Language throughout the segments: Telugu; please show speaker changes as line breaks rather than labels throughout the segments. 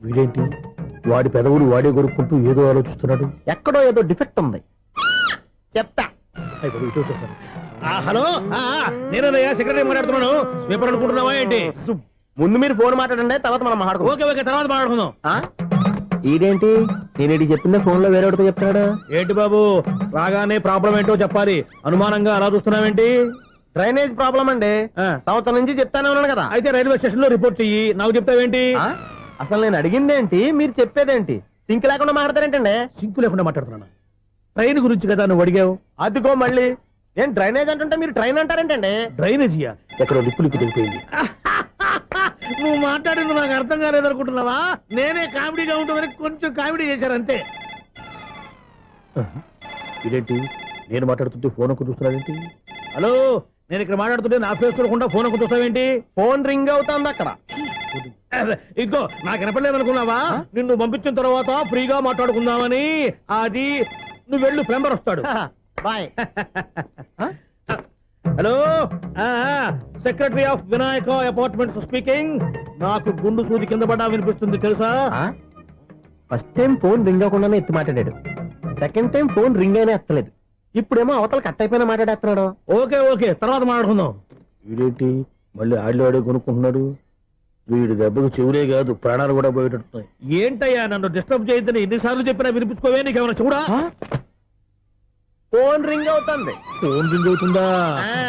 వీడేంటి వాడి పెదవులు వాడే కొరుక్కుంటూ ఏదో ఆలోచిస్తున్నాడు.
ఎక్కడో ఏదో డిఫెక్ట్ ఉంది, చెప్తా.
హలో, నేనయ్యా సెక్రటరీ మాట్లాడుతున్నాను. స్వీపర్ అనుకుంటున్నావా ఏంటి?
ముందు మీరు ఫోన్ మాట్లాడండి, తర్వాత మనం మాట్లాడుకో.
ఓకే ఓకే, తర్వాత మాట్లాడుకుందాం.
ఇదేంటి నేను చెప్పిందే ఫోన్ లో వేరే ఒకటి చెప్తాడు.
ఏంటి బాబు, రాగానే ప్రాబ్లం ఏంటో చెప్పాలి. అనుమానంగా అలా చూస్తున్నావేంటి?
డ్రైనేజ్ ప్రాబ్లం అండి. సంవత్సరం నుంచి చెప్తానే ఉన్నాను కదా.
అయితే రైల్వే స్టేషన్ లో రిపోర్ట్ చెయ్యి, నాకు చెప్తావేంటి?
అసలు నేను అడిగిందేంటి, మీరు చెప్పేదేంటి? సింక్ లేకుండా మాట్లాడతారేంటండి?
సింకు లేకుండా మాట్లాడుతున్నాను. ట్రైన్ గురించి కదా నువ్వు అడిగావు.
అదిగో మళ్ళీ ఏం డ్రైనేజ్ అంటుంటే మీరు ట్రైన్ అంటారేంటండి?
డ్రైనేజీయా? ఎక్కడో లిప్పులిక్కు తెలిపోయింది. నువ్వు మాట్లాడింది నాకు అర్థం కాలేదనుకుంటున్నావా? నేనే కామెడీగా ఉంటుందని కొంచెం కామెడీ చేశారు అంతే. ఇదేంటి నేను మాట్లాడుతుంటే ఫోన్ ఒక్క చూస్తున్నావేంటి? హలో, నేను ఇక్కడ మాట్లాడుతుంటే నా ఫేస్ చూడకుండా ఫోన్ ఒక్క చూస్తావేంటి?
ఫోన్ రింగ్ అవుతుంది అక్కడ.
ఇదిగో నాకు వినపడలేదు అనుకున్నావా? నిన్ను పంపించిన తర్వాత ఫ్రీగా మాట్లాడుకుందామని. అది నువ్వు వెళ్ళు, ప్లంబర్ వస్తాడు.
Bye.
Hello, secretary of Vinayaka apartments speaking. నాకు గుండు సూది కింద పడ్డా వినిపిస్తుంది తెలుసా?
ఫస్ట్ టైం ఫోన్ రింగ్ అవ్వకుండానే ఎత్తి మాట్లాడాడు. సెకండ్ టైం ఫోన్ రింగ్ అయినా ఎత్తలేదు. ఇప్పుడేమో అవతల కట్ అయిపోయినా మాట్లాడేస్తున్నాడు.
ఓకే ఓకే, తర్వాత మాట్లాడుకుందాం. వీడేంటి మళ్ళీ ఆడే కొనుక్కుంటున్నాడు? వీడి దెబ్బకు చెవులే కాదు, ప్రాణాలు కూడా పోయేటట్టున్నాయి. ఏంటయ్యా నన్ను డిస్టర్బ్ చేయొద్దని ఎన్నిసార్లు చెప్పినా వినిపించుకోవే? నీకేమైనా చూడా?
ఫోన్ రింగ్ అవుతుంది.
ఫోన్ రింగ్ అవుతుందా?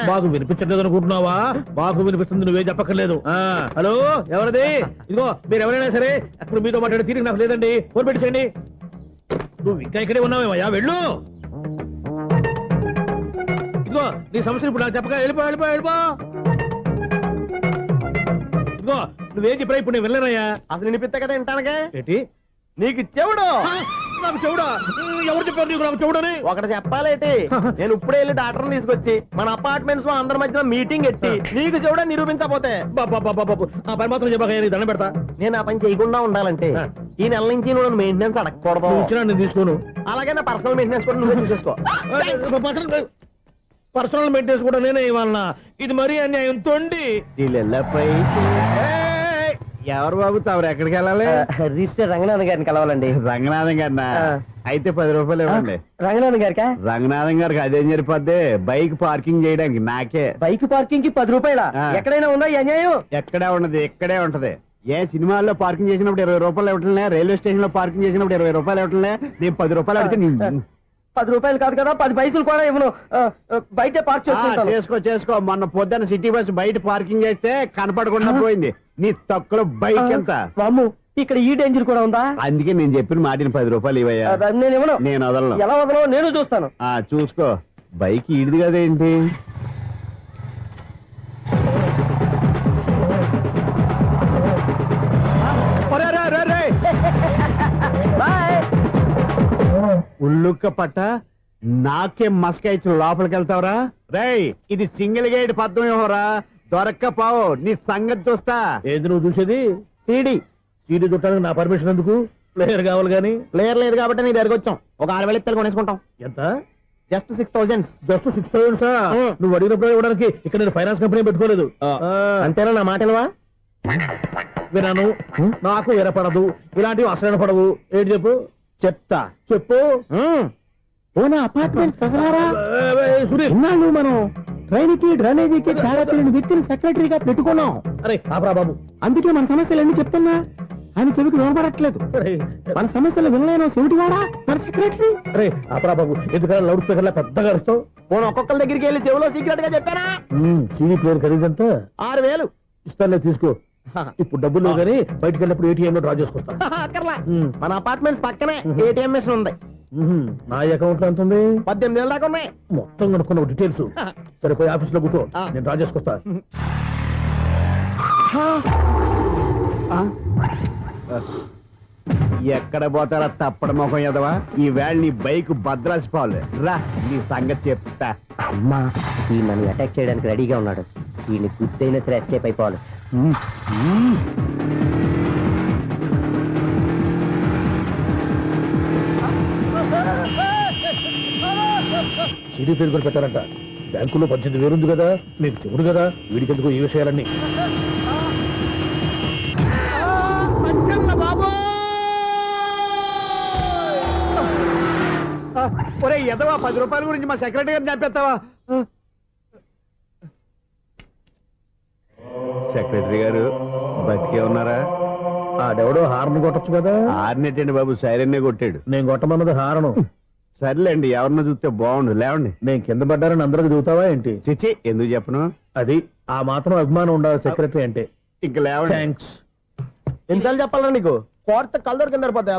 మాకు వినిపించట్లేదు అనుకుంటున్నావా? మాకు వినిపిస్తుంది, నువ్వే చెప్పక్కర్లేదు. హలో, ఎవరిది? ఇదిగో మీరు ఎవరైనా సరే ఇప్పుడు మీతో మాట్లాడే తీరిక నాకు లేదండి. ఫోన్ పెట్టేసేయండి. నువ్వు ఇంకా ఇక్కడే ఉన్నావేమయ్యా, వెళ్ళు. ఇదిగో నీ సమస్యలు ఇప్పుడు నాకు చెప్పక వెళ్ళిపో వెళ్ళిపో వెళ్ళిపో. ఇదిగో నువ్వేం చెప్పరా ఇప్పుడు నేను వెళ్ళానయ్యా.
అసలు వినిపిస్తా కదా వింటానగా.
ఏంటి
నీకు చెవుడు?
నాకు చెవుడా? ఎవరు చెప్పారు నీకు నాకు చెవుడని?
ఒకటి చెప్పాలేటి, నేను ఇప్పుడే వెళ్ళి డాక్టర్ని తీసుకొచ్చి మన అపార్ట్మెంట్స్ లో అందరి మధ్యన మీటింగ్ ఎట్టి నీకు చెవుడా నిరూపించకపోతే
ఆ పని మాత్రం చెప్పక దండం పెడతా.
నేను ఆ పని చేయకుండా ఉండాలంటే ఈ నెల నుంచి నువ్వు మెయింటెనెన్స్ అడగకూడదు.
ఇచ్చినా నేను తీసుకోను.
అలాగే నా పర్సనల్ మెయింటెనెన్స్ కూడా నువ్వే చూసేసుకో.
పర్సనల్ మెయింటెనెన్స్ కూడా నేనే ఇవ్వాలన్నా? ఇది మరీ అన్యాయం తోండి.
ఎవరు బాబు తమరు ఎక్కడికి వెళ్ళాలి?
రిజిస్టర్ రంగనాథ్ గారిని కలవాలండి.
రంగనాథం గారినా? అయితే 10 రూపాయలు ఇవ్వండి.
రంగనాథ్ గారికా?
రంగనాథం గారికి అదేం సరిపోద్ది, బైక్ పార్కింగ్ చేయడానికి. నాకే
బైక్ పార్కింగ్ కి 10 రూపాయల? ఎక్కడైనా ఉందా ఈ అన్యాయం?
ఎక్కడే ఉండదు, ఇక్కడే ఉంటది. ఏ సినిమాల్లో పార్కింగ్ చేసినప్పుడు 20 రూపాయలు ఇవ్వట్లే, రైల్వే స్టేషన్ లో పార్కింగ్ చేసినప్పుడు 20 రూపాయలు ఇవ్వట్లే. నేను 10 రూపాయలు అడిగితే
10 రూపాయలు కాదు కదా, 10 పైసలు కూడా ఇవ్వను. బయట పార్క్
చేసుకో. మొన్న పొద్దున్న సిటీ బస్ బయట పార్కింగ్ చేస్తే కనపడకుండా పోయింది. నీ తక్కువ బైక్ ఎంత?
వామ్ము, ఇక్కడ ఈ డేంజర్ కూడా ఉందా?
అందుకే నేను చెప్పిన మాటిని 10 రూపాయలు ఇవ్వయ్యా.
నేను ఇవ్వను.
నేను వదలను.
ఎలా వదలను? నేను చూస్తాను.
చూసుకో. బైక్ ఈడిది కదేంటి? ఉల్లుక్క పట్ట నాకే మస్క ఇచ్చిన లోపలికి వెళ్తావరా? రేయ్, ఇది సింగిల్ గేట్ పద్మం ఇవ్వరా, దొరక్కపోవు నీ సంగతి చూస్తా.
ఏది నువ్వు చూసేది? సీడీ చుట్టానికి నా పర్మిషన్ ఎందుకు? ప్లేయర్ కావాలి గానీ.
ప్లేయర్ లేదు కాబట్టి నీ దగ్గరకు వచ్చాం. ఒక 6,000 ఇత్తలు కొనేసుకుంటాం.
ఎంత?
జస్ట్ 6,000.
జస్ట్ 6,000? నువ్వు అడిగినప్పుడు ఇవ్వడానికి ఇక్కడ నేను ఫైనాన్స్ కంపెనీ పెట్టుకోలేదు.
అంతేనా? నా మాట
వినను, నాకు వినపడదు, ఇలాంటివి అసలు పడవు. ఏంటి చెప్పు?
చెప్తా.
చెప్పు.
అపార్ట్మెంట్
సునీల్,
మనం ట్రైన్ కి డ్రైనేజీకి తేడా తెలియని వ్యక్తిని సెక్రటరీగా పెట్టుకున్నాం.
అరే ఆపరా బాబు,
అందుకే మన సమస్యలు ఎన్ని చెప్తున్నా ఆయన చెవికి వినపడట్లేదు. మన సమస్యలు వినలేను చెవిటివాడా మన సెక్రటరీ.
అరే ఆపరా బాబు, ఎందుకన్నా లౌడ్ స్పీకర్ లా పెద్దగా అరుస్తావు?
ఫోన్ ఒక్కొక్కరి దగ్గరికి వెళ్ళి చెవిలో సీక్రెట్ గా చెప్పానా?
సీడీ ప్లేయర్ ఖరీదంతా
6,000
ఇస్తానులే, తీసుకో. ఇప్పుడు డబ్బులు కానీ బయటకు వెళ్ళినప్పుడు ఏటీఎం లో డ్రా చేసుకొస్తా.
మన అపార్ట్మెంట్స్ పక్కనే ఏటీఎం మిషన్ ఉంది.
నా అకౌంట్ లో ఎంత ఉంది?
18,000 దాకా ఉన్నాయి.
మొత్తం కనుక్కున్న డీటెయిల్స్. సరిపోయి ఆఫీస్ లో కూర్చో, నేను డ్రా చేసుకొస్తా.
ఎక్కడ పోతారా తప్పడ మొహం ఎదవా? ఈ వేళ నీ బైక్ భద్రాసి పోవాలి. రా, నీ సంగతి చెప్తా.
అమ్మా, ఈ మనం అటాక్ చేయడానికి రెడీగా ఉన్నాడు. ఈయన గుద్దైనా సరే ఎస్కేప్ అయిపోవాలి.
సిడీ పేరు కూడా పెట్టారంట. బ్యాంకులో 18,000 ఉంది కదా, మీకు చెవుడు కదా, వీడికెందుకు ఈ విషయాలన్నీ?
ఒరే ఎదవా 10 రూపాయల గురించి మా సెక్రటరీ గారిని చంపేస్తావా? సెక్రటరీ గారు బతికే ఉన్నారా?
ఆడెవడో హార్న్ కొట్టచ్చు కదా.
ఆరినెట్టండి బాబు, సైరన్నే కొట్టాడు.
నేను కొట్టమన్నది హారను.
సర్లేండి, ఎవరినో చూస్తే బాగుండు. లేవండి.
నేను కింద పడ్డారని అందరికి చూతావా ఏంటి?
చిచ్చి, ఎందుకు చెప్పను?
అది ఆ మాత్రం అభిమానం ఉండాలి సెక్రటరీ అంటే.
ఇంక లేవండి.
థ్యాంక్స్.
ఎన్నిసార్లు చెప్పాలన్నా నీకు కోర్త కలర్ కింద పోతాయి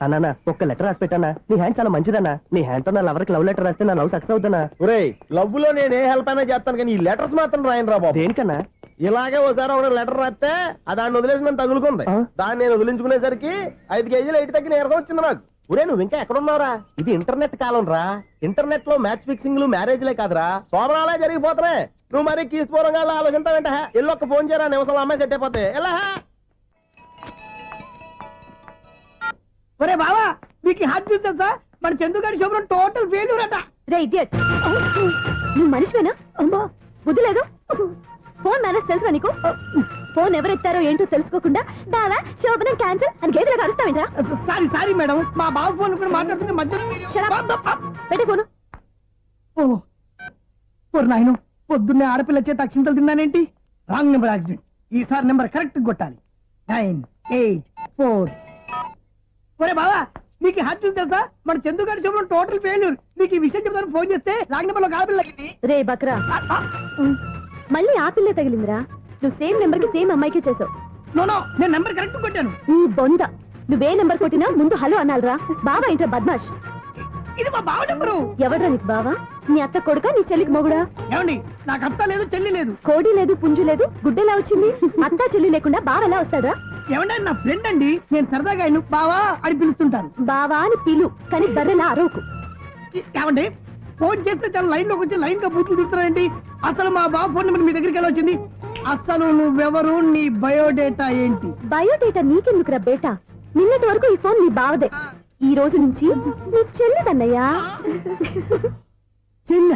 అన్నా. ఒక్క లెటర్ రాసి పెట్టానా? నీ హ్యాండ్ చాలా మంచిదన్నా. నీ హ్యాండ్ తో నా లవర్కి లవ్ లెటర్ రాస్తే నా లవ్ సక్సెస్ అవుతానా? ఒరే, లవ్ లో నేను ఏ హెల్ప్ అయినా చేస్తాను, కానీ ఈ లెటర్స్ మాత్రం రాయను రా బాబు. దేనికన్నా? ఇలాగే ఓసారి ఒక లెటర్ రాస్తే అది దాన్ని వదిలేసి నేను తగులుకుంది. దాన్ని నేను వదిలించుకునేసరికి 5 కేజీలు 8 తగ్గి నీరసం వచ్చింది నాకు. ఒరే, నువ్వు ఇంకా ఎక్కడున్నావురా? ఇది ఇంటర్నెట్ కాలం రా. ఇంటర్నెట్ లో మ్యాచ్ ఫిక్సింగ్లు మ్యారేజ్లే కాదురా, సోమరాలే జరిగిపోతున్నాయి. నువ్వు మరి కీస్పూరంగా ఆలోచించావంట. ఎల్లు ఒక్క ఫోన్ చేయరా, నిమిషంలో అమ్మాయి సెట్ అయిపోతే. ఎలా?
ఒరే బావా, మీకు హాట్ న్యూస్ తెలుసా? మన చందుగారి శుభ్రం టోటల్ ఫెయిల్యూర్ అట.
రే ఇడియట్, నువ్వు మనిషివేనా?
అమ్మా,
బుద్ధి లేదు. ఫోన్ మేనేజ్ తెలుసా నీకు? ఫోన్ ఎవరెత్తారో ఏంటో తెలుసుకోకుండా బావా శోభనం క్యాన్సిల్ అని గేదెలకు అరుస్తావేంట్రా?
సారీ సారీ మేడం, మా బావ ఫోన్ కూడా మాట్లాడుతుంటే మధ్యలో మీరు-
Shut up. పెట్టే ఫోను.
ఓ, ఓరి నాయను, పొద్దున్నే ఆడపిల్ల చేత అక్షింతలు తిన్నానేంటి? Wrong number accident. ఈసారి నెంబర్ కరెక్ట్ కొట్టాలి. 9, 8, 4. ఒరే బావా, నీకు హాట్ న్యూస్ తెలుసా? మన చందుగారి శుభ్రం టోటల్ ఫెయిల్యూర్. నీకు ఈ విషయం చెప్తాను ఫోన్ చేస్తే రాంగ్ నెంబర్ లో ఆడపిల్ల తగ్గింది.
రే బక్రా, మళ్ళీ ఆ పిల్లే తగిలిందిరా. నువ్వు సేమ్ నెంబర్ కి సేమ్ అమ్మాయికి చేసావు.
నో, నేను నెంబర్ కరెక్ట్ కొట్టాను.
ఈ బొంద, నువ్వే నెంబర్ కొట్టినా ముందు హలో అనాలిరా. బావా ఇంట్లో బద్మాష్.
ఇది మా బావ నెంబరు.
ఎవడ్రా నీకు బావా? నీ అత్త కొడుక, నీ చెల్లికి మొగుడా?
ఏమండి, నాకు అత్త లేదు, చెల్లి లేదు.
కోడి లేదు, పుంజు లేదు, గుడ్డెలా వచ్చింది? అత్త చెల్లి లేకుండా బావ ఎలా వస్తాడా?
ఏమంటే నా ఫ్రెండ్ అండి, నేను సరదాగా ఆయన బావా అని పిలుస్తుంటాను.
బావా అని పిలు, కానీ బర్రెలా అరవకు.
ఏమండి, ఫోన్ చేస్తే చాలా లైన్ లోకి వచ్చి లైన్ గా బూతులు తిడుతున్నాయండి. అసలు మా బావ ఫోన్ నెంబర్ మీ దగ్గరికి ఎలా వచ్చింది? అసలు నువ్వెవరు, నీ బయోడేటా ఏంటి?
బయోడేటా నీకెందుకురా బేటా? నిన్నటి వరకు ఈ ఫోన్ నీ బావదే. ఈ రోజు నుంచి నీ చెల్లిదన్నయ్యా.
చెల్ల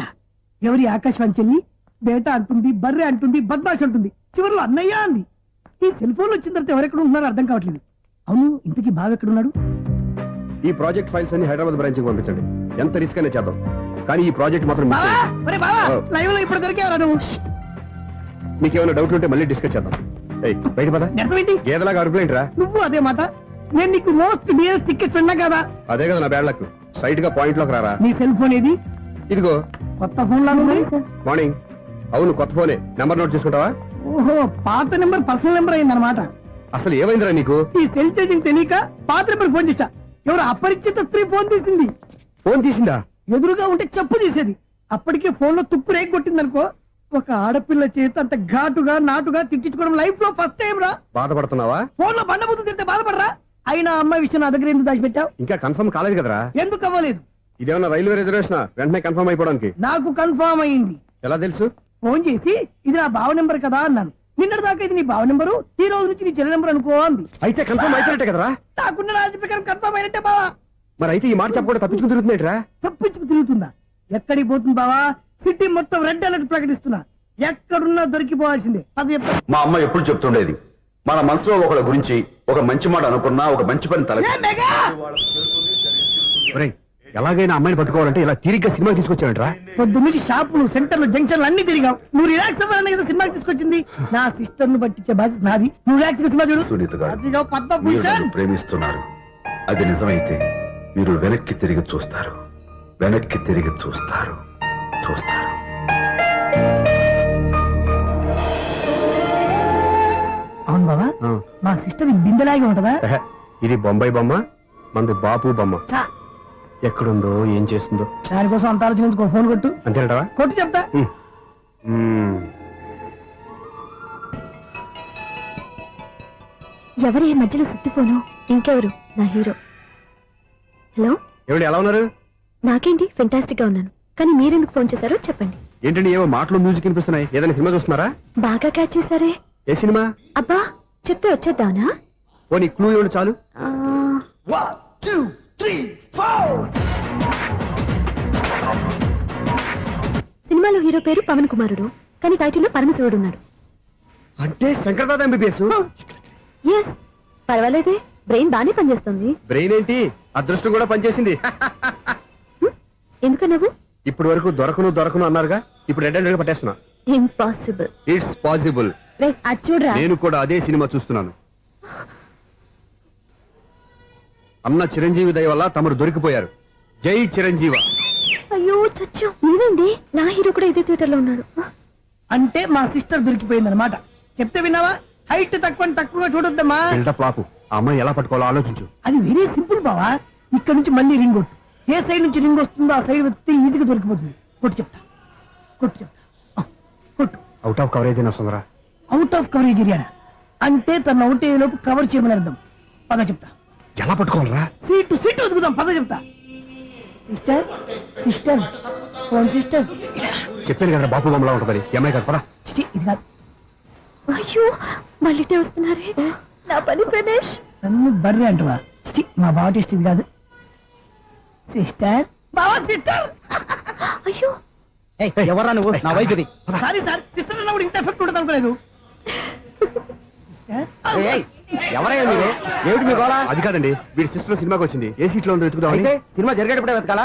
ఎవరి? ఆకాశవాణి చెల్లి. బేటా అంటుంది, బర్రె అంటుంది, బద్మాష్ అంటుంది, చివరిలో అన్నయ్య అంది. ఈ సెల్ ఫోన్ వచ్చిన తర్వాత ఎవరెక్కడ ఉంటున్నారో అర్థం కావట్లేదు. అవును, ఇంతకీ బావ ఎక్కడున్నాడు?
ఈ ప్రాజెక్ట్ ఫైల్స్ అన్ని హైదరాబాద్ బ్రాంచ్ కి పంపించండి. ఎంత రిస్క్ అయినా చేద్దాం, కానీ ఈ ప్రాజెక్ట్ మాత్రం మిస్
బావా,
అయ్యింది.
ఒరే బావా,
ఓ.
లైవ్ లో ఇప్పుడు దొరికేవరా నువ్వు?
మీకు ఏమైనా డౌట్ ఉంటే మళ్ళీ డిస్కస్ చేద్దాం. ఏయ్, బయట పద.
నెరవేంటి?
గేదలాగా అరుపులేంటి రా?
నువ్వు అదే మాట. నేను నీకు మోస్ట్ డియరెస్ట్ టికెట్స్ ఉన్నా కదా.
అదే కదా నా బ్యాడ్ లక్. స్ట్రైట్ గా పాయింట్ లోకి రారా.
నీ సెల్ ఫోన్ ఏది?
ఇదిగో.
కొత్త ఫోన్ లాగా ఉంది.
మార్నింగ్. అవును, కొత్త ఫోనే. నెంబర్ నోట్ చేసుకుంటావా?
ఓహో, పాత నెంబర్ పర్సనల్ నెంబర్ అయిందన్నమాట.
అసలు ఏమైందిరా నీకు?
ఈ సెల్ చేంజింగ్ తెలియక పాత నెంబర్ ఫోన్ చేశా. ఎవరు అపరిచిత స్త్రీ ఫోన్ తీసింది.
ఫోన్ తీసిందా?
ఎదురుగా ఉంటే చెప్పు తీసేది. అప్పటికే ఫోన్ లో తుక్కు రేగి కొట్టింది అనుకో. ఒక ఆడపిల్ల చేత అంత ఘాటుగా నాటుగా తిట్టించుకోవడం లైఫ్ లో ఫస్ట్ టైం రా.
బాధపడుతున్నావా?
ఫోన్ లో బండబుద్ధి తింటే బాధపడరా? అయినా అమ్మాయి విషయం నా దగ్గర ఎందుకు దాచిపెట్టావు?
ఇంకా కన్ఫర్మ్ కాలేదు కదరా?
ఎందుకు అవ్వలేదు?
ఇదేమన్నా రైల్వే రిజర్వేషన్? వెంటనే కన్ఫర్మ్ అయిపోవడానికి.
నాకు కన్ఫర్మ్ అయింది.
ఎలా తెలుసు?
ఫోన్ చేసి ఇది నా బావ నెంబర్ కదా అన్నాను. నిన్నటి దాకా ఇది నీ బావ నెంబరు, ఈ రోజు నుంచి నీ చెల్లి నెంబర్ అనుకో అంది.
అయితే కన్ఫర్మ్ అయిపోయినట్టే కదరా?
నాకున్న రాజు ప్రకారం కన్ఫర్మ్ అయినట్టే బావా.
మరి అయితే ఈ మాట చెప్పకుండా తప్పించుకుని తిరుగుతున్నట్రా?
తప్పించుకు తిరుగుతుందా? ఎక్కడికి పోతుంది బావా? సిటీ మొత్తం రెడ్ అలర్ట్ ప్రకటిస్తున్నా. ఎక్కడున్నా దొరికిపోవాల్సిందే. అది చెప్తా.
మా అమ్మ ఎప్పుడు చెప్తుండేది, మన మనసులో ఒకళ్ళ గురించి ఒక మంచి మాట అనుకున్నా, ఒక మంచి పని తల
ఏ మెగా!
ఒరేయ్, ఎలాగైనా అమ్మాయిని పట్టుకోవాలంటే ఇలా తిరిగ్గా సినిమా తీసుకొచ్చావంటరా?
పొద్దున్నుంచి షాపులు, సెంటర్లు, జంక్షన్లు అన్ని తిరిగావు. నువ్వు రిలాక్స్ అవ్వాలని కదా సినిమాకి తీసుకొచ్చింది. నా సిస్టర్ ను పట్టించే బాధ్యత నాది. నువ్వు రిలాక్స్ సినిమా చూడు.
సునీత గారు,
అదిగో
మీరు
పద్మభూషణ్.
నన్ను ప్రేమిస్తున్నారు. అది నిజమైతే మీరు వెనక్కి తిరిగి చూస్తారు, వెనక్కి తిరిగి చూస్తారు, చూస్తారు.
అవును బాబా, మా సిస్టర్ బిందెలాగే ఉంటదా?
ఎహె, ఇది బొంబాయి బొమ్మ, మంది బాపు బొమ్మ.
చా,
ఎక్కడుందో ఏం చేస్తుందో.
దానికోసం అంత ఆలోచించుకో. ఫోన్ కొట్టు.
అంతేనటవా?
కొట్టు చెప్తా.
ఎవరి ఈ మధ్యలో సుత్తి ఫోను? ఇంకెవరు? నా హీరో. హలో,
ఏమిటి ఎలా ఉన్నారు?
నాకేంటి ఫెంటాస్టిక్ గా ఉన్నాను, కానీ మీరెందుకు ఫోన్ చేశారో చెప్పండి.
ఏంటండి ఏవో మాటలు మ్యూజిక్ వినిపిస్తున్నాయి? ఏదైనా సినిమా చూస్తున్నారా?
బాగా క్యాచ్ చేశారే.
ఏ సినిమా?
అబ్బా, చెప్తే వచ్చేద్దానా?
ఓ నీ క్లూ ఇవ్వండి చాలు.
సినిమాలో హీరో పేరు పవన్ కుమారుడు, కానీ టైటిల్లో పరమశివుడు ఉన్నాడు.
అంటే శంకర్దాద ఎంబీబీఎస్.
ఎస్, పర్వాలేదే. బ్రెయిన్ బానే పనిచేస్తుంది.
బ్రెయిన్ ఏంటి, అదృష్టం కూడా పనిచేసింది.
ఎందుకు నువ్వు
ఇప్పటి వరకు దొరకను అన్నారుగా, ఇప్పుడు రెడ్ హ్యాండెడ్ గా పట్టేస్తున్నా.
ఇంపాసిబుల్.
It's possible.
రే అది చూడరా.
నేను కూడా అదే సినిమా చూస్తున్నాను. అన్న చిరంజీవి దయ వల్ల తమరు దొరికిపోయారు. జై చిరంజీవ.
అయ్యో చచ్చో, ఏమైంది? నా హీరో కూడా ఇదే థియేటర్ లో ఉన్నాడు.
అంటే మా సిస్టర్ దొరికిపోయింది అనమాట. చెప్తే విన్నావా? హైట్ తక్కువగా చూడొద్దమ్మా.
బిల్డప్ లాపు. ఆ అమ్మాయి ఎలా పట్టుకోవాలో ఆలోచించు.
అది వెరీ సింపుల్ బావా. ఇక్కడ నుంచి మళ్ళీ రింగ్ కొట్టు. ఏ సైడ్ నుంచి రింగ్ వస్తుందో ఆ సైడ్ వస్తే ఈజీగా దొరికిపోతుంది. కొట్టు చెప్తా. ఆ, కొట్టు.
అవుట్ ఆఫ్ కవరేజ్ అయినా వస్తుందరా.
అవుట్ ఆఫ్ కవరేజ్ ఏరియా అంటే తన అవుట్ అయ్యే లోపు కవర్ చేయమని అర్థం. పద చెప్తా.
ఎలా పట్టుకోవాలరా?
సీటు వెతుకుదాం. పద చెప్తా. Sister phone sister.
చెప్పాను కదా బాపు బొమ్మలా ఉంటుంది. అమ్మాయి కదా పరా.
చిచి, ఇది కాదు.
అయ్యో మళ్ళీ వస్తున్నారే. నా పని ఫినిష్.
నన్ను బర్రె అంటవా? చిచి, మా బావ టేస్ట్ ఇది కాదు. సిస్టర్ బావా సిస్టర్.
అయ్యో
ఎవరా నువ్వు? నా వైఫ్ ఇది.
సారీ సార్, సిస్టర్ అన్నప్పుడు ఇంత ఎఫెక్ట్ ఉండదు అనుకోలేదు.
ఎవరయ్యా మీరు? ఏమిటి మీ గోళ?
అది కాదండి, వీడి సిస్టర్ సినిమాకి వచ్చింది. ఏ సీట్ లో ఉందో వెతుకుదామని.
అయితే సినిమా జరిగేటప్పుడే వెతకాలా?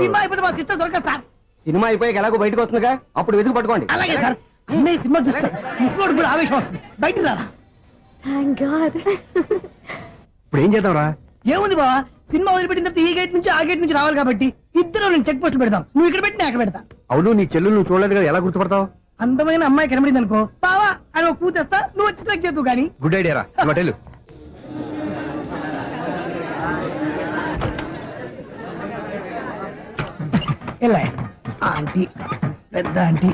సినిమా అయిపోతే మా సిస్టర్ దొరకదు సార్.
సినిమా అయిపోయాక ఎలాగో బయటకు వస్తుందిగా, అప్పుడు వెతుకు పట్టుకోండి.
అలాగే సార్. అన్నయ్య సినిమా చూస్తారు. మిస్వాడు కూడా ఆవేశం వస్తుంది. బయట రారా.
Thank God.
ఇప్పుడు ఏం చేద్దాంరా?
ఏముంది బావా, సినిమా వదిలిపెట్టిన తర్వాత ఈ గేట్ నుంచి ఆ గేట్ నుంచి రావాలి కాబట్టి ఇద్దరు నేను చెక్ పోస్ట్ పెడతాం. నువ్వు ఇక్కడ పెట్టి నేను అక్కడ పెడతా.
అవును, నీ చెల్లెలు నువ్వు చూడలేదు కదా, ఎలా గుర్తుపడతావు?
అందమైన అమ్మాయి కనబడింది అనుకో, బావా అని ఒక కూతేస్తా, నువ్వు వచ్చి సెలెక్ట్ చేద్దు కానీ.
గుడ్ ఐడియా రా. హోటల్
ఇలా ఆంటీ, పెద్ద ఆంటీ.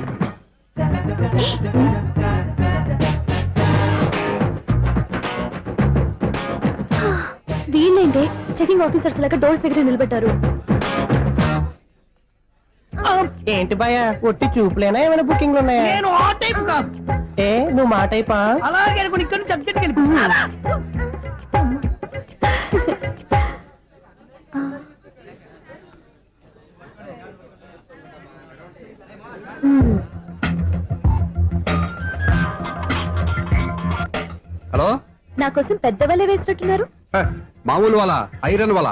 వీళ్ళేంటే చెకింగ్ ఆఫీసర్స్ లాగా డోర్స్ దగ్గర నిలబెట్టారు.
ఏంటి భయ, ఒట్టి చూపులేనా ఏమైనా బుకింగ్లు ఉన్నాయా?
నేను ఆ టైప్ కాదు.
ఏ నువ్వు మా టైపా?
అలాగే అనుకుని ఇక్కడ నుంచి అర్జెంట్కి వెళ్ళిపో.
హలో.
నా కోసం పెద్ద వలే వేసినట్టున్నారు.
మామూలు వాళ్ళ ఐరన్ వాళ్ళ.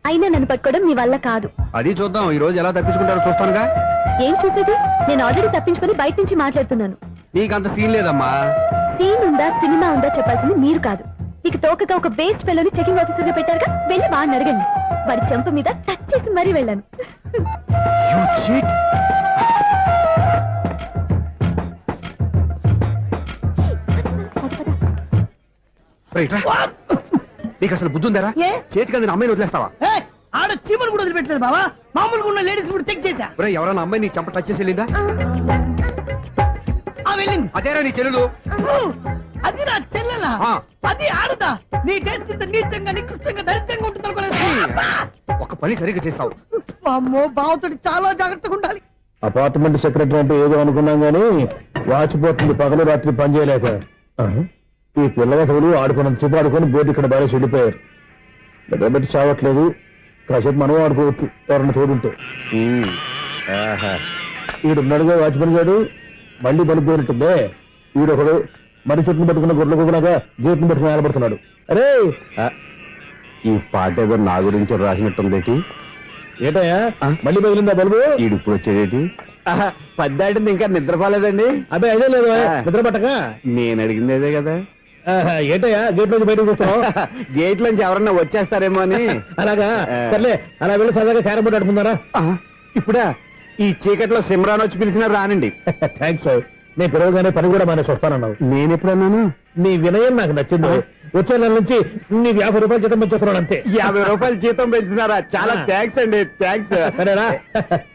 అయినా నన్ను పట్టుకోవడం మీ వల్ల కాదు.
అది చూద్దాం, ఈ రోజు ఎలా తప్పించుకుంటారో చూస్తానుగా.
ఏం చూసేది? నేను ఆల్రెడీ తప్పించుకొని బయట నుంచి మాట్లాడుతున్నాను.
నీకంత సీన్ లేదమ్మా.
సీన్ ఉందా సినిమా ఉందా చెప్పాల్సింది మీరు కాదు. మీకు తోకగా ఒక బేస్ట్ ఫెలోని చెకింగ్ ఆఫీసర్ గా పెట్టారుగా, వెళ్ళి వాడిని అడగండి. వాడి చెంప మీద టచ్ చేసి మరీ వెళ్ళాను.
You cheat. రైట్ రా. నీకు అసలు బుద్ధి ఉందారా?
ఏ?
చేతికి అందిన అమ్మాయిని వదిలేస్తావా?
ఏయ్, ఆడ చీమలు కూడా వదిలిపెట్టలేదు బావా. మామూలుగా ఉన్న లేడీస్ కూడా చెక్ చేశా.
ఒరే, ఎవరైనా అమ్మాయి నీ చంప టచ్ చేసి వెళ్ళిందా?
ఆ వెళ్ళింది.
అదేరా నీ చెల్లెలు.
ఓ, అది నా చెల్లెలా?
ఆ.
అది ఆడదా? నీ టేస్ట్ ఇంత నీచంగా నికృష్టంగా దరిద్రంగా ఉంటుంది అనుకోలేదు.
ఒక పని సరిగ్గా చేస్తావు.
అమ్మో, బావతోటి చాలా జాగ్రత్తగా ఉండాలి.
అపార్ట్మెంట్ సెక్రటరీ అంటే ఏదో అనుకున్నాం గానీ వాచిపోతుంది పగలు రాత్రి పని చేయలేక. ఈ పిల్లగతులు ఆడుకున్నంత సేపు ఆడుకొని బోర్డు ఇక్కడ బాగా చెడిపోయారు. నిద్రబెట్టి చావట్లేదు. కాసేపు మనం ఆడుకోవచ్చు ఎవరన్నా తోడుంటే. ఈడున్నాడుగా వాచ్మెన్ గారు, మళ్ళీ బలి పోయినట్టుందే. ఈడొకడు మరి చెట్టును పట్టుకున్న గొడ్ల కుక్కలాగా గేట్ను పట్టుకుని నిలబడుతున్నాడు. అరే,
ఈ పాట ఏదో నా గురించి రాసినట్టుంది.
ఏటయ్యా మళ్ళీ బదిలిందా బల్బు?
ఈడు ఇప్పుడు వచ్చేదేటి? పద్దాటింది ఇంకా నిద్రపోలేదండి.
అదే అదే లేదు నిద్ర పట్టక.
నేను అడిగింది అదే కదా.
ఏటయ్యా గేట్ నుంచి బయటకు చూస్తావు?
గేట్ లోంచి ఎవరన్నా వచ్చేస్తారేమో అని.
అలాగా, సర్లే అలా వెళ్ళి సరదాగా క్యారం బోర్డు ఆడుకుందారా?
ఇప్పుడా? ఈ చీకట్లో సిమ్రాన్ వచ్చి పిలిచినా రానండి.
థ్యాంక్స్. నేను పిలవగానే పని కూడా మానేసి వస్తానన్నావు.
నేను ఎప్పుడన్నాను?
నీ వినయం నాకు నచ్చింది. వచ్చే నెల నుంచి నీకు 50 రూపాయలు జీతం పెంచుతున్నాను అంతే.
50 రూపాయలు జీతం పెంచుతున్నారా? చాలా థ్యాంక్స్ అండి, థ్యాంక్స్.
సరేనా?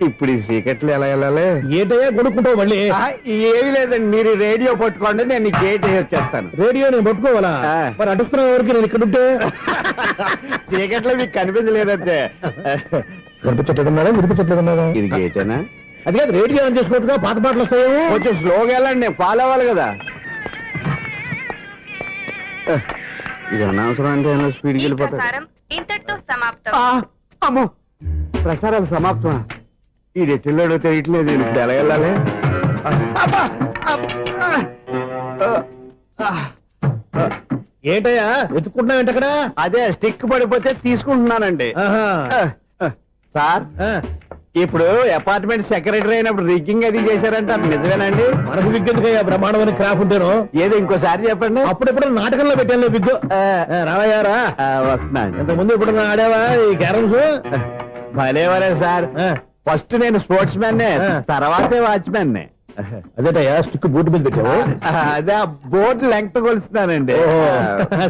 ఇప్పుడు ఈ చీకట్లు ఎలా వెళ్ళాలి?
ఏంటయ్యా కొనుక్కుంటావు మళ్ళీ?
ఏమి లేదండి, మీరు రేడియో పట్టుకోండి, నేను గేట్ వచ్చేస్తాను.
రేడియో నేను పట్టుకోవాలా? మరి అడుస్తున్న వరకు నేను ఇక్కడ ఉంటే
చీకట్లో మీకు కనిపించలేదంటే.
కనిపించట్లేదన్నారా వినిపించట్లేదన్నారా?
ఇది గేటేనా?
అది కాదు, రేడియో ఆన్ చేసుకోవచ్చుగా, పాత పాటలు వస్తాయి.
కొంచెం స్లోగా వెళ్ళండి, నేను ఫాలో అవ్వాలి కదా. ఇది అనవసరం అంటే స్పీడ్కి వెళ్ళిపోతాడు.
ఇంతటితో సమాప్తం.
అమ్మో, ప్రసారాలు సమాప్తమా? ఇది ఎట్టిల్లాడో తెలియట్లేదు. నేను ఇప్పుడు ఎలా వెళ్ళాలి?
ఏంటయ్యా వెతుక్కుంటున్నావు ఏంటక్కడ
అదే స్టిక్ పడిపోతే తీసుకుంటున్నానండి సార్ ఇప్పుడు అపార్ట్మెంట్ సెక్రటరీ అయినప్పుడు రిగ్గింగ్ అది చేశారంటే అది నిజమేనండి?
మనకు విగ్గెందుకయ్యా బ్రహ్మాండమైన క్రాఫ్ ఉంటాను.
ఏదో ఇంకోసారి చెప్పండి.
అప్పుడెప్పుడు నాటకంలో పెట్టాను విగ్గు. రావయ్యారా
వస్తున్నాను.
ఇంతకుముందు ఇప్పుడు ఆడావా ఈ క్యారమ్స్?
భలేవరే సార్, ఫస్ట్ నేను స్పోర్ట్స్ మ్యాన్ తర్వాతే వాచ్మెన్.
అదేటయ్యా స్టిక్ బూట్ మీద పెట్టావు.
అదే బోర్డు లెంగ్త్ కొలుస్తున్నానండి.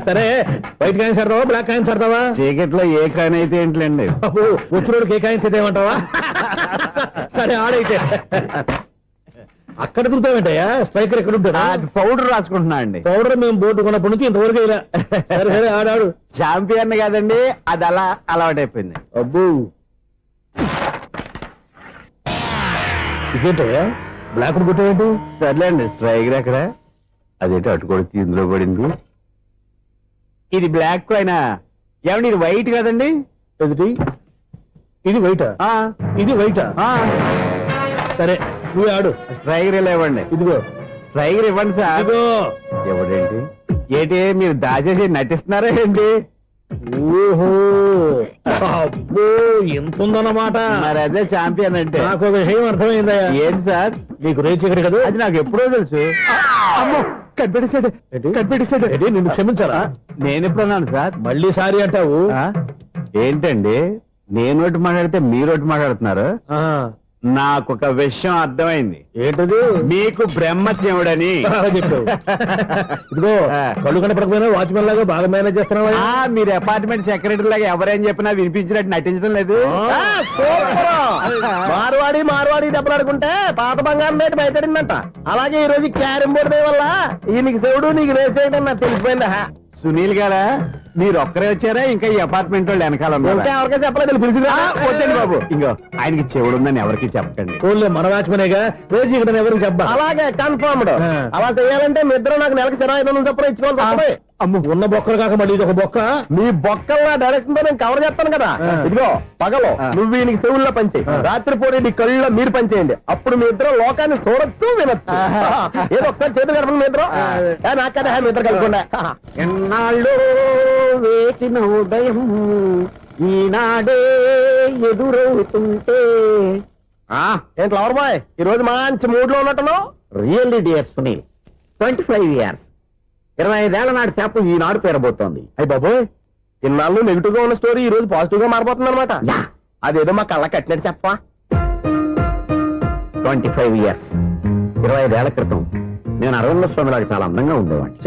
సరే వైట్ కాయిన్స్ ఆడతావా బ్లాక్ కాయిన్స్ ఆడతావా?
చీకట్ లో ఏ కాయిన్ అయితే ఏంట్లేండి.
వచ్చినోడికి ఏ కాయిన్స్ అయితే ఏమంటావా? సరే ఆడైతే. అక్కడ దిగుతావేంటయ్యా? స్ట్రైకర్ ఎక్కడ ఉంటాడా?
పౌడర్ రాసుకుంటున్నా అండి.
పౌడర్ మేము బోర్డు కొన్నప్పటి నుంచి ఇంతవరకు ఇలా. సరే సరే ఆడాడు.
చాంపియన్ కాదండి, అది అలా అలవాటైపోయింది.
అబ్బు ఇదేంటయ్యా బ్లాక్ కొట్టావేంటి?
సర్లేండి, స్ట్రైకర్ ఎక్కడ? అదేంటి అటు కొడితే ఇందులో పడింది. ఇది బ్లాక్ అయినా ఏమండి, ఇది వైట్ కదండి?
ఎదుటి ఇది వైటా? ఇది వైటా? సరే నువ్వు ఆడు.
స్ట్రైకర్ ఇలా ఇవ్వండి.
ఇదిగో
స్ట్రైకర్ ఇవ్వండి సార్.
ఇదిగో.
ఇవ్వడేంటి? ఏంటి మీరు దాచేసి నటిస్తున్నారా ఏంటి?
ఓహో అబ్బో ఎంత ఉందన్నమాట.
మరి అదే చాంపియన్ అంటే.
నాకు ఒక విషయం అర్థమైందయ్యా.
ఏంటి సార్?
నీకు రేచి ఇక్కడ కదా?
అది నాకు ఎప్పుడో తెలుసు. అమ్మో, కనిపెట్టేశాడు కనిపెట్టేశాడు.
నిన్ను క్షమించారా?
నేను ఎప్పుడన్నాను సార్?
మళ్ళీ సారీ అంటావు?
ఏంటండి నేను ఒకటి మాట్లాడితే మీరు ఒకటి మాట్లాడుతున్నారు? నాకు ఒక విషయం అర్థమైంది.
ఏంటది?
మీకు బ్రహ్మత్యముడని
చెప్పావు. ఇదిగో కళ్ళు కనపడకపోయినా వాచ్మెన్ లాగా బాగా మేనేజ్ చేస్తున్నావా?
మీరు అపార్ట్మెంట్ సెక్రటరీ లాగా ఎవరేం చెప్పినా వినిపించినట్టు నటించడం లేదు.
మార్వాడి దెబ్బలాడుకుంటే పాత బంగారం రేటు బయటడిందంట. అలాగే ఈ రోజు క్యారం బోర్డు వల్ల ఈయనకి శివుడు నీకు రేసేయడం నాకు తెలిసిపోయిందా?
సునీల్ గారా, మీరు ఒక్కరే వచ్చారా ఇంకా ఈ అపార్ట్మెంట్ వాళ్ళు వెనకాల ఉన్నారా?
ఎవరికైనా చెప్పలేదు, పిలిచిందా?
వద్దండి బాబు, ఇంకో ఆయనకి చెవుడుందని ఎవరికి చెప్పకండి.
ఓన్లీ మన వాచ్మెనేగా రేచి ఇక్కడ ఎవరికి చెప్పా.
అలాగే కన్ఫర్మ్డ్. అలా చేయాలంటే మీ ఇద్దరు నాకు నెలకు 500 చొప్పున ఇచ్చుకోవాలి.
అమ్మ ఉన్న బొక్కలు కాక మళ్ళీ ఇది ఒక బొక్క.
మీ బొక్కల డైరెక్షన్ తో నేను కవర్ చేస్తాను కదా. ఇదిగో పగలో నువ్వు ఈయనకి చెవుల్లో పంచే, రాత్రిపూట నీ కళ్ళలో మీరు పనిచేయండి. అప్పుడు మీ ఇద్దరు లోకాన్ని చూడొచ్చు వినొచ్చు. ఏదో ఒకసారి చేతులు గడపండి మీ ఇద్దరు. నాకు కదా మీ ఇద్దరు కలుగుకుండా.
ఎన్నాళ్ళు వేసిన ఉదయం ఈనాడే ఎదురవుతుంటే.
ఏంటి లవర్ బాయ్, ఈ రోజు మంచి మూడ్ లో ఉన్నట్టున్నావు?
రియల్లీ డియర్ సునీల్, 25 years 25 ఏళ్ల నాటి చేప ఈనాడు పేరబోతోంది.
అయ్యి బాబోయ్, ఇన్నాళ్ళు నెగిటివ్ గా ఉన్న స్టోరీ ఈ రోజు పాజిటివ్ గా మారిపోతుంది అనమాట. అదేదో మా కళ్ళ కట్టినట్టు చెప్పా.
25 years 25 ఏళ్ల క్రితం నేను అరవింద స్వామి లాగా చాలా అందంగా ఉండేవాడిని.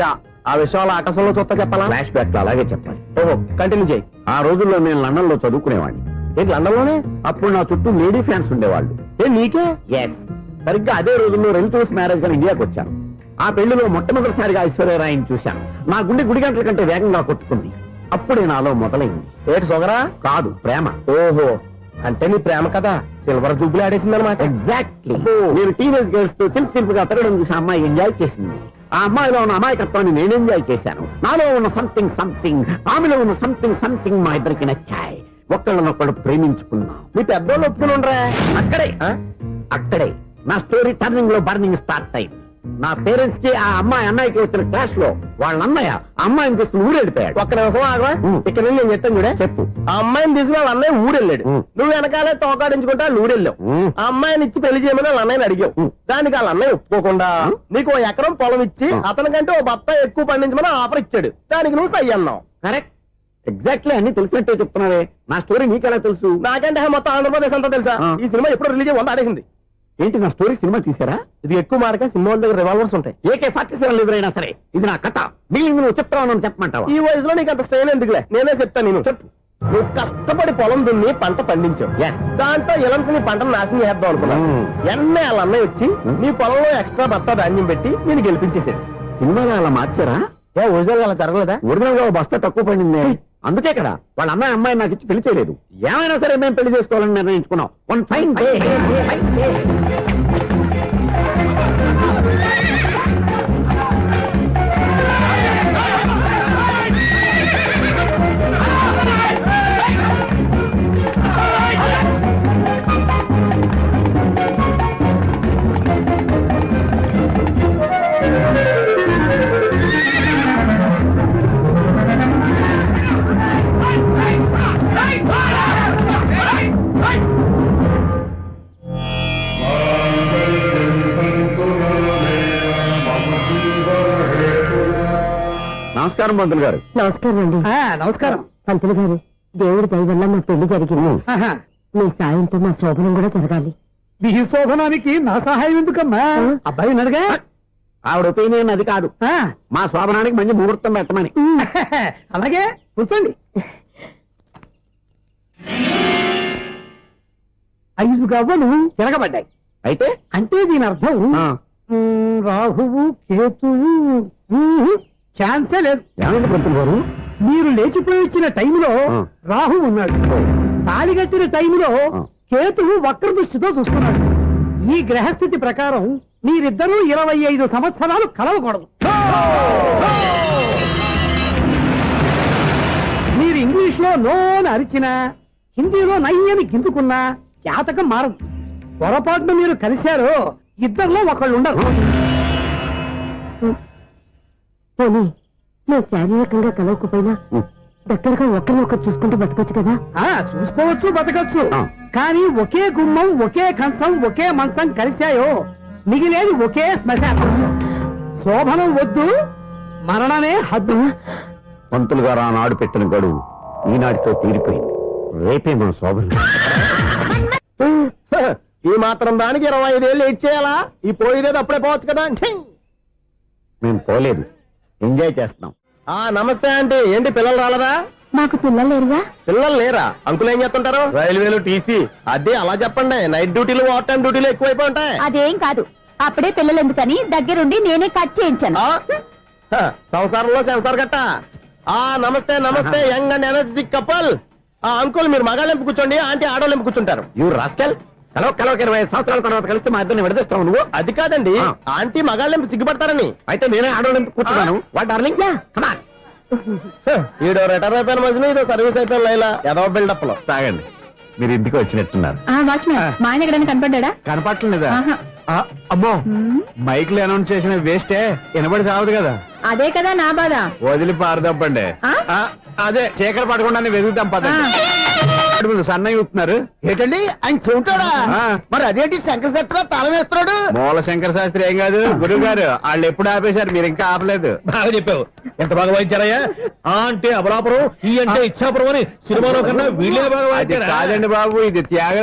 ఆ విషయాలు ఆకాశంలో చూస్తా చెప్పాలా?
ఫ్లాష్ బ్యాక్ లో అలాగే చెప్పాలి.
ఓహో, కంటిన్యూ చేయి.
ఆ రోజుల్లో నేను లండన్ లో చదువుకునేవాడిని.
ఏంటి లండన్ లోనే?
అప్పుడు నా చుట్టూ లేడీ ఫ్యాన్స్ ఉండేవాళ్ళు.
నీకే?
ఎస్, సరిగ్గా అదే రోజుల్లో రిలేటివ్స్ మ్యారేజ్ గా ఇండియాకి వచ్చాను. ఆ పెళ్లిలో మొట్టమొదటిసారిగా ఐశ్వర్యరాయని చూశాను. నా గుండె గుడి గంటల కంటే వేగంగా కొట్టుకుంది. అప్పుడే నాలో మొదలైంది.
ఏటి సొగరా?
కాదు, ప్రేమ.
ఓహో, అంటే నీ ప్రేమ కదా సిల్వర్ జూబ్లీ ఆడేసింది అనమాట.
ఎగ్జాక్ట్లీ. నేను టీనేజ్ గర్ల్స్ తో చిలిపి చిలిపిగా తిరగడం చూసి అమ్మాయి ఎంజాయ్ చేసింది. ఆ అమ్మాయిలో ఉన్న అమాయకత్వాన్ని నేను ఎంజాయ్ చేశాను. నాలో ఉన్న సంథింగ్ ఆమెలో ఉన్న సంథింగ్ మా ఇద్దరికి నచ్చాయి. ఒక్కళ్ళనొక్కడు ప్రేమించుకున్నాం.
మీ పెద్దోళ్ళు ఒప్పుకుని ఉండరా?
అక్కడే నా స్టోరీ టర్నింగ్ లో బర్నింగ్ స్టార్ట్ అయింది. నా పేరెంట్స్ కి ఆ అమ్మాయి అన్నయ్యకి వచ్చిన క్లాష్ లో వాళ్ళ అన్నయ్య అమ్మాయిని తీసుకుని ఊరెళ్ళిపోయాడు.
ఒక్క నిమిషం ఆగవా? ఇక్కడ నేను చెప్తాను చూడే.
చెప్పు.
ఆ అమ్మాయిని తీసుకుని వాళ్ళ అన్నయ్య ఊరెళ్ళాడు. నువ్వు వెనకాలే తోకాడించుకుంటా ఊరెళ్ళావు. ఆ అమ్మాయిని ఇచ్చి పెళ్లి చేయమని వాళ్ళ అన్నయ్యని అడిగావు. దానికి వాళ్ళ అన్నయ్య ఒప్పుకోకుండా నీకు 1 ఎకరం పొలం ఇచ్చి అతనికంటే 1 బత్త ఎక్కువ పండించమని ఆఫర్ ఇచ్చాడు. దానికి నువ్వు సై అన్నావు.
కరెక్ట్, ఎగ్జాక్ట్లీ అన్ని తెలిసినట్టే చెప్తున్నావే. నా స్టోరీ నీకెలా తెలుసు?
నాకంటే మొత్తం ఆంధ్రప్రదేశ్ అంతా తెలుసా? ఈ సినిమా ఎప్పుడు రిలీజ్ 100 ఆడేసింది.
ఏంటి, నా స్టోరీ సినిమా తీసారా?
ఇది ఎక్కువ మార్క సినిమా వాళ్ళ దగ్గర రివాల్వర్స్ ఉంటాయి.
AK-47 ఎదురైనా సరే ఇది నా కథ. మిగిలిన నువ్వు చెప్తావు చెప్పమంటావా?
ఈ వయసులో నీకు అంత స్ట్రెయిన్ ఎందుకులే, నేనే చెప్తాను. నేను చెప్పు. నువ్వు కష్టపడి పొలం దున్ని పంట పండించావు. దాంతో ఎలమ్స్ నీ పంటను నాశనం చేద్దాం అనుకున్నావు. ఎన్నే వాళ్ళ అన్నయ్య వచ్చి నీ పొలంలో ఎక్స్ట్రా బత్తా ధాన్యం పెట్టి నేను గెలిపించేసాడు.
సినిమాలో అలా మార్చారా?
ఒరిజినల్ అలా జరగలేదా?
ఒరిజినల్ గా బస్తా తక్కువ పడింది. అందుకే కదా వాళ్ళ అమ్మాయి నాకు ఇచ్చి పెళ్లి చేయలేదు. ఏమైనా సరే మేము పెళ్లి చేసుకోవాలని నిర్ణయించుకున్నాం. One fine day. నమస్కారం మంత్రులు గారు.
నమస్కారం అండి.
నమస్కారం.
పంతులు గారు, దేవుడి దయ వల్ల మా పెళ్లి జరిగింది. మీ సాయంతో మా శోభనం కూడా జరగాలి.
మీ శోభనానికి నా సహాయం ఎందుకమ్మా? అబ్బాయి అడగా.
ఆవిడ ఒపీనియన్ అది కాదు, మా శోభనానికి మంచి ముహూర్తం పెట్టమని.
అలాగే కూర్చోండి. 5 గవ్వలు తిరగబడ్డాయి.
అయితే
అంటే దీని అర్థం
ఆ,
రాహువు కేతువు ఛాన్సే లేదు.
ఏమైంది పంతులు గారు?
మీరు లేచిపోయి వచ్చిన టైంలో
ఆ.
రాహు ఉన్నాడు, తాళి కట్టిన టైంలో
ఆ.
కేతువు వక్ర దృష్టితో చూస్తున్నాడు. ఈ గ్రహస్థితి ప్రకారం మీరిద్దరూ 25 సంవత్సరాలు కలవకూడదు. మీరు ఇంగ్లీష్ లో నోని అరిచినా, హిందీలో నయ్యని గింజుకున్నా జాతకం మారదు. పొరపాటున మీరు కలిశారో ఇద్దరిలో ఒకళ్ళు ఉండరు.
పోనీ మేము శారీరకంగా కలవకపోయినా దగ్గరగా ఒకరినొకరు చూసుకుంటూ బతకొచ్చు కదా.
చూసుకోవచ్చు, బతకచ్చు.
ఆ.
కానీ ఒకే గుమ్మం, ఒకే కంచం, ఒకే మంచం కలిశాయో మిగిలేది ఒకే శ్మశానం. శోభనం వద్దు, మరణమే హద్దు.
పంతులు గారు ఆనాడు పెట్టిన గడువు ఈనాటితో తీరిపోయింది. రేపే మన శోభనం.
ఈ మాత్రం దానికి 25 ఏళ్ళు ఇచ్చేయాలా? ఈ పోయిదేది అప్పుడే పోవచ్చు కదా.
మేము పోలేదు, ఎంజాయ్ చేస్తున్నాం.
నమస్తే ఆంటీ. ఏంటి పిల్లలు రాలదా?
మాకు పిల్లలు లేరుగా.
పిల్లలు లేరా? అంకులు ఏం చేస్తుంటారు? రైల్వేలు టీసీ. అదే అలా చెప్పండి. నైట్ డ్యూటీలు, ఓవర్ టైం డ్యూటీలు ఎక్కువైపోయి ఉంటాయి.
అదేం కాదు, అప్పుడే పిల్లలు ఎందుకని దగ్గరుండి నేనే కట్ చేయించాను.
సంసారంలో సెన్సార్ గట్ట. నమస్తే నమస్తే, young and energetic couple. Uncle మీరు మగాళ్ళు ఎంపు కూర్చోండి, ఆంటీ ఆడోళ్ళు ఎంపు కూర్చుంటారు.
యూ రాస్కెల్, కలవ 25 సంవత్సరాల తర్వాత కలిస్తే మా ఇద్దరిని విడదీస్తావు నువ్వు.
అది కాదండి,
ఆ.
ఆంటీ మగాళ్ళు ఎంపు సిగ్గుపడతారని.
అయితే నేనే ఆడవాళ్ళని కూర్చున్నాను. What darling, come on.
ఈడో రిటైర్ అయిపోయిన మధ్యన ఇదో సర్వీస్ అయిపోయిన లైలా ఏదో బిల్డప్ లో.
తాగండి, మీరు ఇంటికి వచ్చినట్టున్నారు.
వాచ్మెన్ మా ఆయన ఎక్కడైనా కనపడ్డా?
కనపట్లేదా? అమ్మో, మైక్ లో అనౌన్స్ చేసిన వేస్టే, వినబడి సావదు కదా.
అదే కదా నా బాధ.
వదిలి పారదప్పండి. అదే చీకటి పడకుండా వెతుకుతాం పదండి. సన్నయ్య చూస్తున్నారు
ఏంటండి ఆయన చూంటాడా?
ఆ.
మరి అదేంటి శంకర శెట్టిలో తాళం వేస్తున్నాడు?
మూల శంకర శాస్త్రి ఏం కాదు, గురువు గారు వాళ్ళు ఎప్పుడు ఆపేశారు, మీరు ఇంకా ఆపలేదు.
బాగా చెప్పావు. ఎంత బాగా వాయించారయ్యా? ఆ అంటే అబలాపురం, ఈ అంటే ఇచ్చాపురం అని సినిమాలో కన్నా వీళ్ళే బాగా
అది
వాయించారా?
కాదండి బాబు, ఇది త్యాగ